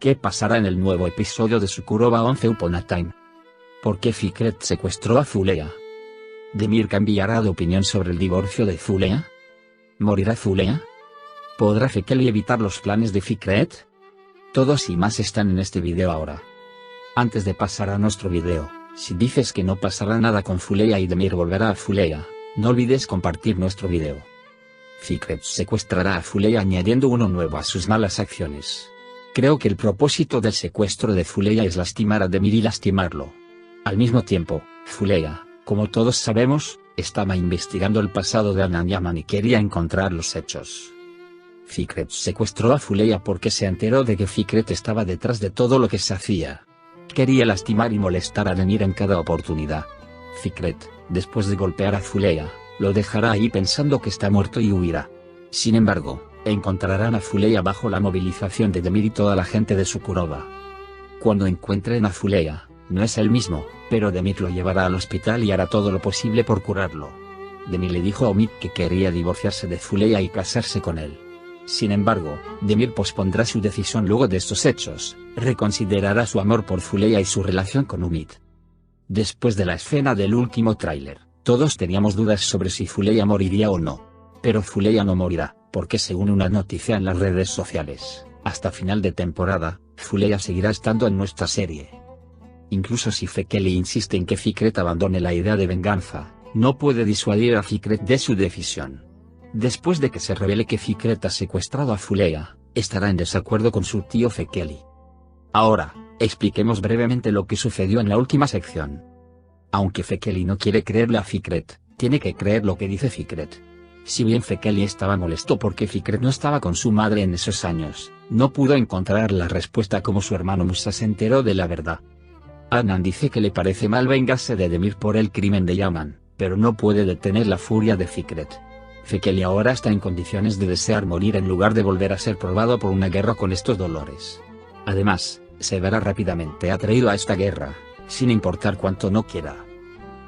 ¿Qué pasará en el nuevo episodio de Sukuroba Once Upon a Time? ¿Por qué Fikret secuestró a Zulea? ¿Demir cambiará de opinión sobre el divorcio de Zulea? ¿Morirá Zulea? ¿Podrá Fekeli evitar los planes de Fikret? Todos y más están en este video ahora. Antes de pasar a nuestro video, si dices que no pasará nada con Zulea y Demir volverá a Zulea, no olvides compartir nuestro video. Fikret secuestrará a Zulea añadiendo uno nuevo a sus malas acciones. Creo que el propósito del secuestro de Zulea es lastimar a Demir y lastimarlo. Al mismo tiempo, Zulea, como todos sabemos, estaba investigando el pasado de Anan Yaman y quería encontrar los hechos. Fikret secuestró a Zulea porque se enteró de que Fikret estaba detrás de todo lo que se hacía. Quería lastimar y molestar a Demir en cada oportunidad. Fikret, después de golpear a Zulea, lo dejará ahí pensando que está muerto y huirá. Sin embargo, encontrarán a Zulea bajo la movilización de Demir y toda la gente de Sukuroba. Cuando encuentren a Zulea, no es el mismo, pero Demir lo llevará al hospital y hará todo lo posible por curarlo. Demir le dijo a Omid que quería divorciarse de Zulea y casarse con él. Sin embargo, Demir pospondrá su decisión luego de estos hechos, reconsiderará su amor por Zulea y su relación con Omid. Después de la escena del último tráiler, todos teníamos dudas sobre si Zulea moriría o no. Pero Zulea no morirá, porque según una noticia en las redes sociales, hasta final de temporada, Zulea seguirá estando en nuestra serie. Incluso si Fekeli insiste en que Fikret abandone la idea de venganza, no puede disuadir a Fikret de su decisión. Después de que se revele que Fikret ha secuestrado a Zulea, estará en desacuerdo con su tío Fekeli. Ahora, expliquemos brevemente lo que sucedió en la última sección. Aunque Fekeli no quiere creerle a Fikret, tiene que creer lo que dice Fikret. Si bien Fekeli estaba molesto porque Fikret no estaba con su madre en esos años, no pudo encontrar la respuesta como su hermano Musa se enteró de la verdad. Anan dice que le parece mal vengarse de Demir por el crimen de Yaman, pero no puede detener la furia de Fikret. Fekeli ahora está en condiciones de desear morir en lugar de volver a ser probado por una guerra con estos dolores. Además, se verá rápidamente atraído a esta guerra, sin importar cuánto no quiera.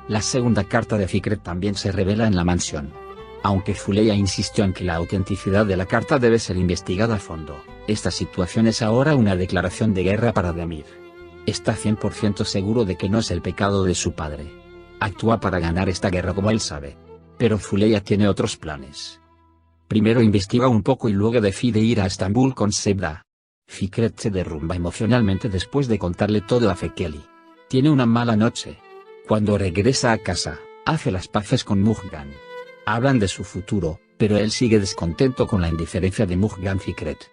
La segunda carta de Fikret también se revela en la mansión. Aunque Zulea insistió en que la autenticidad de la carta debe ser investigada a fondo, esta situación es ahora una declaración de guerra para Demir. Está 100% seguro de que no es el pecado de su padre. Actúa para ganar esta guerra como él sabe. Pero Zulea tiene otros planes. Primero investiga un poco y luego decide ir a Estambul con Sebda. Fikret se derrumba emocionalmente después de contarle todo a Fekeli. Tiene una mala noche. Cuando regresa a casa, hace las paces con Mujgan. Hablan de su futuro, pero él sigue descontento con la indiferencia de Mujgan Fikret.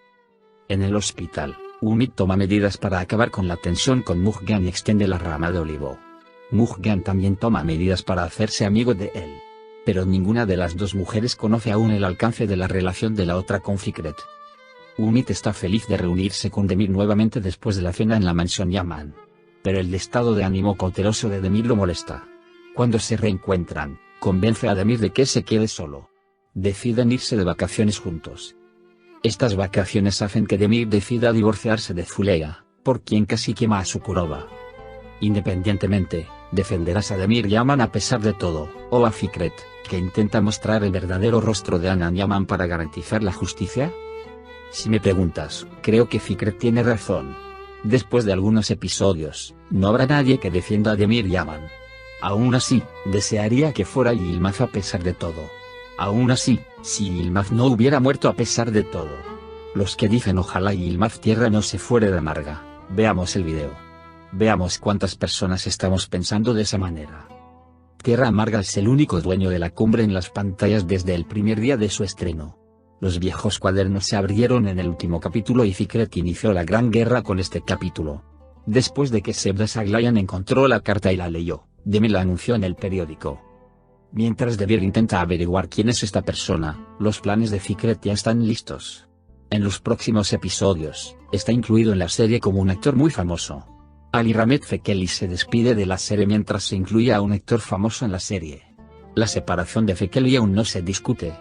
En el hospital, Umid toma medidas para acabar con la tensión con Mujgan y extiende la rama de olivo. Mujgan también toma medidas para hacerse amigo de él. Pero ninguna de las dos mujeres conoce aún el alcance de la relación de la otra con Fikret. Umid está feliz de reunirse con Demir nuevamente después de la cena en la mansión Yaman. Pero el estado de ánimo cauteloso de Demir lo molesta. Cuando se reencuentran, convence a Demir de que se quede solo. Deciden irse de vacaciones juntos. Estas vacaciones hacen que Demir decida divorciarse de Zulea, por quien casi quema a Sukuroba. Independientemente, ¿defenderás a Demir Yaman a pesar de todo, o a Fikret, que intenta mostrar el verdadero rostro de Anan Yaman para garantizar la justicia? Si me preguntas, creo que Fikret tiene razón. Después de algunos episodios, no habrá nadie que defienda a Demir Yaman. Aún así, desearía que fuera Yilmaz a pesar de todo. Aún así, si Yilmaz no hubiera muerto a pesar de todo. Los que dicen ojalá Yilmaz Tierra no se fuera de amarga, veamos el video. Veamos cuántas personas estamos pensando de esa manera. Tierra Amarga es el único dueño de la cumbre en las pantallas desde el primer día de su estreno. Los viejos cuadernos se abrieron en el último capítulo y Fikret inició la gran guerra con este capítulo. Después de que Sebda Saglayan encontró la carta y la leyó, Demir la anunció en el periódico. Mientras Demir intenta averiguar quién es esta persona, los planes de Fikret ya están listos. En los próximos episodios, está incluido en la serie como un actor muy famoso. Ali Ramet Fekeli se despide de la serie mientras se incluye a un actor famoso en la serie. La separación de Fekeli aún no se discute,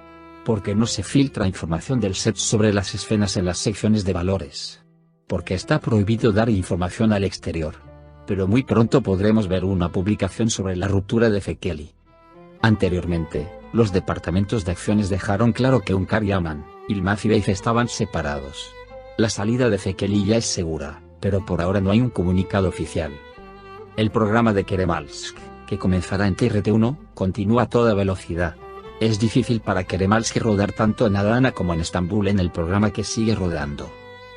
porque no se filtra información del set sobre las escenas en las secciones de valores. Porque está prohibido dar información al exterior. Pero muy pronto podremos ver una publicación sobre la ruptura de Fekeli. Anteriormente, los departamentos de acciones dejaron claro que Unkar Yaman, Yilmaz y Beif estaban separados. La salida de Fekeli ya es segura, pero por ahora no hay un comunicado oficial. El programa de Keremalsk, que comenzará en TRT1, continúa a toda velocidad. Es difícil para Keremalsk rodar tanto en Adana como en Estambul en el programa que sigue rodando.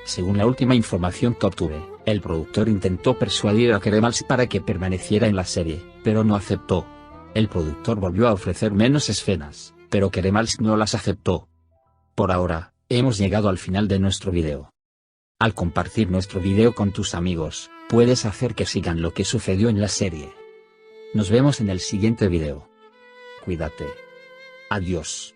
Según la última información que obtuve, el productor intentó persuadir a Keremalsk para que permaneciera en la serie, pero no aceptó. El productor volvió a ofrecer menos escenas, pero Keremalsk no las aceptó. Por ahora, hemos llegado al final de nuestro video. Al compartir nuestro video con tus amigos, puedes hacer que sigan lo que sucedió en la serie. Nos vemos en el siguiente video. Cuídate. Adiós.